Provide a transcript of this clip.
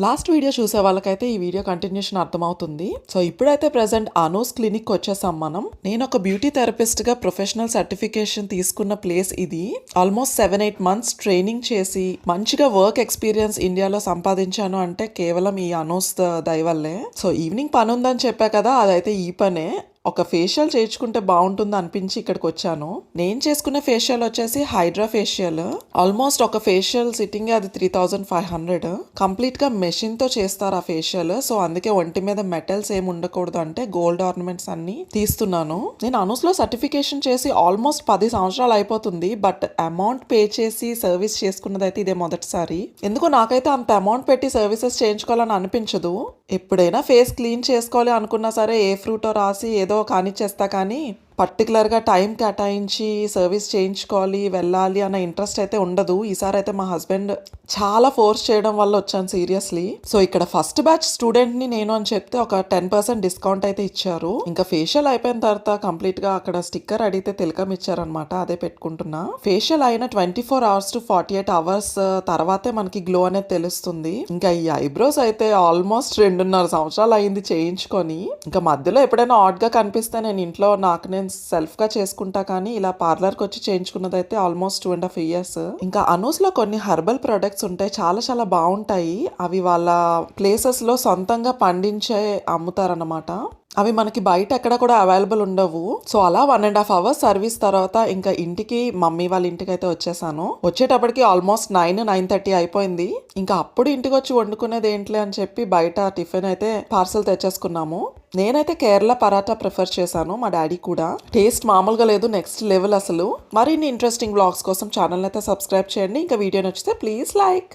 Last video చూసే వాళ్ళకైతే ఈ వీడియో కంటిన్యూషన్ అర్థమవుతుంది. సో ఇప్పుడైతే ప్రెజెంట్ అనూస్ క్లినిక్ వచ్చేసాం మనం. నేను ఒక బ్యూటీ థెరపిస్ట్ గా ప్రొఫెషనల్ సర్టిఫికేషన్ తీసుకున్న ప్లేస్ ఇది. ఆల్మోస్ట్ 7-8 మంత్స్ ట్రైనింగ్ చేసి మంచిగా వర్క్ ఎక్స్పీరియన్స్ ఇండియాలో సంపాదించాను అంటే కేవలం ఈ అనూస్ దయ వల్లే. సో ఈవినింగ్ పని ఉందని చెప్పా కదా, అదైతే ఈ పనే. ఒక ఫేషియల్ చేయించుకుంటే బాగుంటుంది అనిపించి ఇక్కడికి వచ్చాను. నేను చేసుకునే ఫేషియల్ వచ్చేసి హైడ్రా ఫేషియల్. ఆల్మోస్ట్ ఒక ఫేషియల్ సిట్టింగ్ అది 3500. కంప్లీట్ గా మెషిన్ తో చేస్తారు ఆ ఫేషియల్. సో అందుకే ఒంటి మీద మెటల్స్ ఏమి ఉండకూడదు అంటే గోల్డ్ ఆర్నమెంట్స్ అన్ని తీస్తున్నాను. నేను అనూస్ లో సర్టిఫికేషన్ చేసి ఆల్మోస్ట్ 10 సంవత్సరాలు అయిపోతుంది. బట్ అమౌంట్ పే చేసి సర్వీస్ చేసుకున్నది అయితే ఇదే మొదటిసారి. ఎందుకో నాకైతే అంత అమౌంట్ పెట్టి సర్వీసెస్ చేయించుకోవాలని అనిపించదు. ఎప్పుడైనా ఫేస్ క్లీన్ చేసుకోవాలి అనుకున్నా సరే ఏ ఫ్రూటో రాసి ఏదో కానిచ్చేస్తా, కానీ పర్టికులర్గా టైం కేటాయించి సర్వీస్ చేయించుకోవాలి వెళ్ళాలి అన్న ఇంట్రెస్ట్ అయితే ఉండదు. ఈసారి అయితే మా హస్బెండ్ చాలా ఫోర్స్ చేయడం వల్ల వచ్చాను సీరియస్లీ. సో ఇక్కడ ఫస్ట్ బ్యాచ్ స్టూడెంట్ని నేను అని చెప్తే ఒక 10% డిస్కౌంట్ అయితే ఇచ్చారు. ఇంకా ఫేషియల్ అయిపోయిన తర్వాత కంప్లీట్గా అక్కడ స్టిక్కర్ అడిగితే తిలకం ఇచ్చారనమాట, అదే పెట్టుకుంటున్నా. ఫేషియల్ అయిన 24 hours to 48 hours తర్వాతే మనకి గ్లో అనేది తెలుస్తుంది. ఇంకా ఈ ఐబ్రోస్ అయితే ఆల్మోస్ట్ 2.5 సంవత్సరాలు అయింది చేయించుకొని. ఇంకా మధ్యలో ఎప్పుడైనా ఆడ్గా కనిపిస్తే నేను ఇంట్లో నాకు నేను సెల్ఫ్గా చేసుకుంటా, కానీ ఇలా పార్లర్కి వచ్చి చేయించుకున్నది అయితే ఆల్మోస్ట్ 2.5 years. ఇంకా అనూస్లో కొన్ని హెర్బల్ ప్రొడక్ట్స్ ఉంటాయి, చాలా చాలా బాగుంటాయి. అవి వాళ్ళ ప్లేసెస్లో సొంతంగా పండించే అమ్ముతారనమాట. అవి మనకి బయట ఎక్కడ కూడా అవైలబుల్ ఉండవు. సో అలా 1.5 hours సర్వీస్ తర్వాత ఇంకా ఇంటికి మమ్మీ వాళ్ళ ఇంటికి అయితే వచ్చేసాను. వచ్చేటప్పటికి ఆల్మోస్ట్ 9-9:30 అయిపోయింది. ఇంకా అప్పుడు ఇంటికి వచ్చి వండుకునేది ఏంట్లే అని చెప్పి బయట టిఫిన్ అయితే పార్సల్ తెచ్చేసుకున్నాము. నేనైతే కేరళ పరాటా ప్రిఫర్ చేశాను, మా డాడీ కూడా. టేస్ట్ మామూలుగా లేదు, నెక్స్ట్ లెవెల్ అసలు. మరిన్ని ఇంట్రెస్టింగ్ వ్లాగ్స్ కోసం ఛానల్ అయితే సబ్స్క్రైబ్ చేయండి. ఇంకా వీడియో నచ్చితే ప్లీజ్ లైక్.